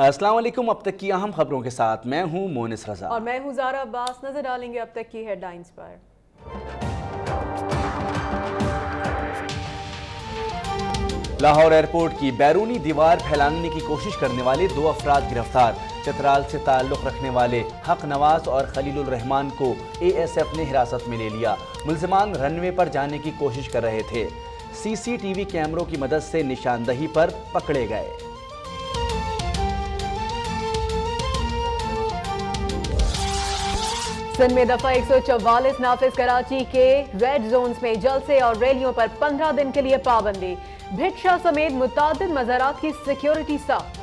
अस्सलाम वालेकुम। अब तक की अहम खबरों के साथ मैं हूं मोनिस रजा और मैं हूं ज़ारा अब्बास। नजर डालेंगे अब तक की हेडलाइंस पर। लाहौर एयरपोर्ट की बैरूनी दीवार फैलाने की कोशिश करने वाले 2 अफराद गिरफ्तार। चतराल से ताल्लुक रखने वाले हक नवाज और खलीलुर रहमान को ASF ने हिरासत में ले लिया। मुल्जिमान रनवे पर जाने की कोशिश कर रहे थे। CCTV कैमरों की मदद से निशानदही पर पकड़े गए। सिंध में दफा 144 नाफिज। कराची के रेड जोन्स में जलसे और रैलियों पर 15 दिन के लिए पाबंदी। भिक्षा समेत मुतादिद मज़ारात की सिक्योरिटी सख्त।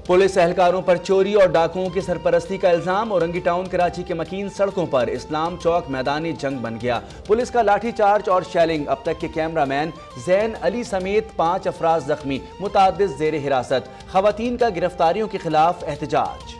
पुलिस एहलकारों पर चोरी और डाकुओं की सरपरस्ती का इल्जाम। औरंगी टाउन कराची के मकीन सड़कों पर इस्लाम चौक मैदानी जंग बन गया। पुलिस का लाठीचार्ज और शेलिंग। अब तक के कैमरामैन जैन अली समेत 5 अफराद जख्मी, मुतादिद जेर हिरासत। खवातीन का गिरफ्तारियों के खिलाफ एहतजाज।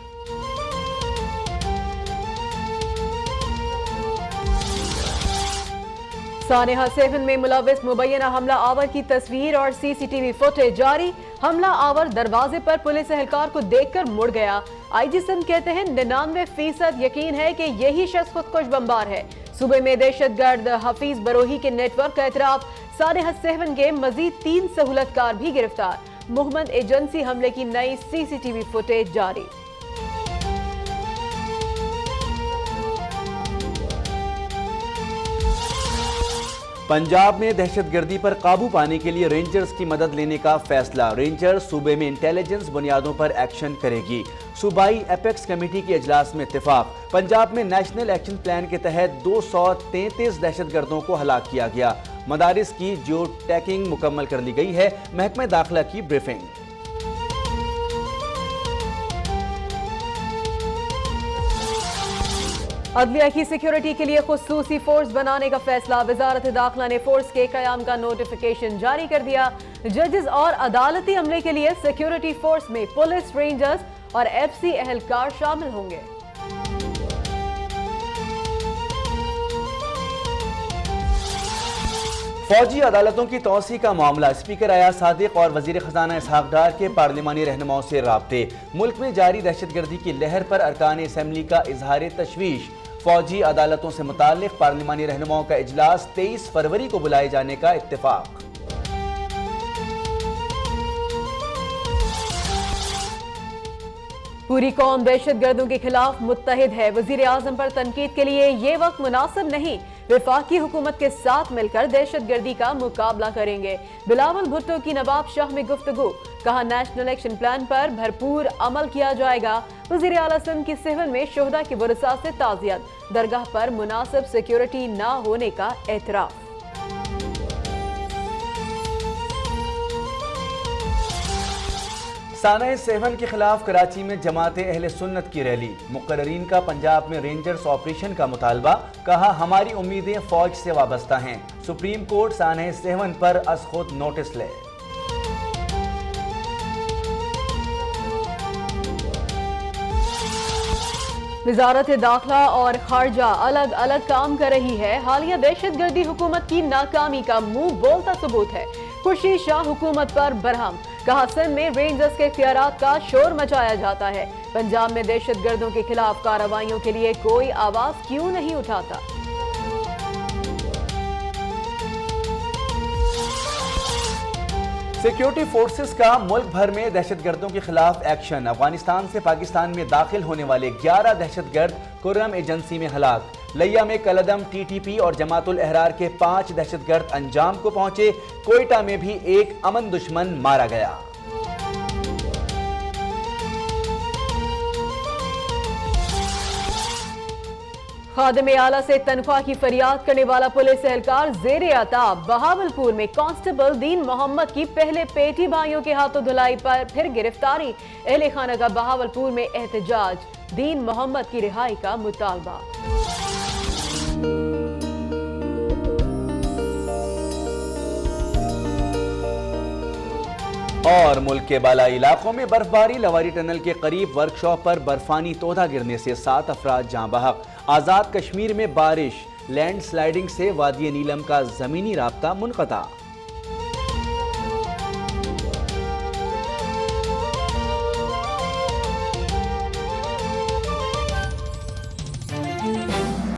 सानेहा 7 में मुलविस मुबैना हमला आवर की तस्वीर और CCTV फुटेज जारी। हमला आवर दरवाजे पर पुलिस एहलकार को देखकर मुड़ गया। IG सिंध कहते हैं 99% यकीन है कि यही शख्स खुदकुश बमबार है। सूबे में दहशतगर्द हफीज बरोही के नेटवर्क का एतराफ। सानेहा 7 के मजीद 3 सहूलतकार भी गिरफ्तार। मोहम्मद एजेंसी हमले की नई CCTV फुटेज जारी। पंजाब में दहशतगर्दी पर काबू पाने के लिए रेंजर्स की मदद लेने का फैसला। रेंजर्स सूबे में इंटेलिजेंस बुनियादों पर एक्शन करेगी। सूबाई एपेक्स कमेटी के इजलास में इत्तेफाक। पंजाब में नेशनल एक्शन प्लान के तहत 233 दहशतगर्दों को हलाक किया गया। मदारिस की जियो टैगिंग मुकम्मल कर ली गई है। महकमा दाखिला की ब्रीफिंग। अदलिया की सिक्योरिटी के लिए खुसूसी फोर्स बनाने का फैसला। वजारत दाखिला ने फोर्स के कयाम का नोटिफिकेशन जारी कर दिया। जजेस और अदालती अमले के लिए सिक्योरिटी फोर्स में पुलिस, रेंजर्स और FC एहलकार शामिल होंगे। फौजी अदालतों की तोसी का मामला। स्पीकर अयाज सादिक और वजीर खजाना इसहाक डार के पार्लिमानी रहनुमाओं से राब्ते। मुल्क में जारी दहशतगर्दी की लहर पर अरकान असम्बली का इजहार तशवीश। फौजी अदालतों से मुताल्लिक पार्लिमानी रहनुमाओं का इजलास 23 फरवरी को बुलाए जाने का इत्तेफाक। पूरी कौम दहशतगर्दों के खिलाफ मुत्तहिद है। वजीर आजम पर तनकीद के लिए ये वक्त मुनासिब नहीं। वफाकी हुकूमत के साथ मिलकर दहशतगर्दी का मुकाबला करेंगे। बिलावल भुट्टो की नवाब शाह में गुफ्तगू। कहा नेशनल एक्शन प्लान पर भरपूर अमल किया जाएगा। वजीर आला सिंध की 7 में शोहदा के वरसा से ताज़ियत। दरगाह पर मुनासिब सिक्योरिटी न होने का एतराफ। सानेहा 7 के खिलाफ कराची में जमाते अहले सुन्नत की रैली। मुकर्ररीन का पंजाब में रेंजर्स ऑपरेशन का मुतालबा। कहा हमारी उम्मीदें फौज से वाबस्ता हैं। सुप्रीम कोर्ट सानेहा 7 पर अज खुद नोटिस ले। वजारत दाखिला और खारजा अलग अलग काम कर रही है। हालिया दहशतगर्दी हुकूमत की नाकामी का मुंह बोलता सबूत है। खुर्शीद शाह हुकूमत पर बरहम। कहा सिंध में रेंजर्स के इख्तियारात का शोर मचाया जाता है। पंजाब में दहशतगर्दों के खिलाफ कार्रवाइयों के लिए कोई आवाज क्यों नहीं उठाता। सिक्योरिटी फोर्सेस का मुल्क भर में दहशतगर्दों के खिलाफ एक्शन। अफगानिस्तान से पाकिस्तान में दाखिल होने वाले 11 दहशतगर्द कुर्रम एजेंसी में हलाक। लिया में कलदम TTP और जमातुल अहरार के 5 दहशतगर्द अंजाम को पहुंचे। कोयटा में भी एक अमन दुश्मन मारा गया। खादिम आला से तनख्वाह की फरियाद करने वाला पुलिस एहलकार जेर अताब। बहावलपुर में कांस्टेबल दीन मोहम्मद की पहले पेटी भाइयों के हाथों धुलाई पर फिर गिरफ्तारी। अहले खाना का बहावलपुर में एहतजाज। दीन मोहम्मद की रिहाई का मुतालबा। और मुल्क के बालाई इलाकों में बर्फबारी, लवारी टनल के करीब वर्कशॉप पर बर्फानी तोदा गिरने से 7 अफराद जाँ बहक। आज़ाद कश्मीर में बारिश, लैंड स्लाइडिंग से वादी नीलम का जमीनी राब्ता मुनक़ता।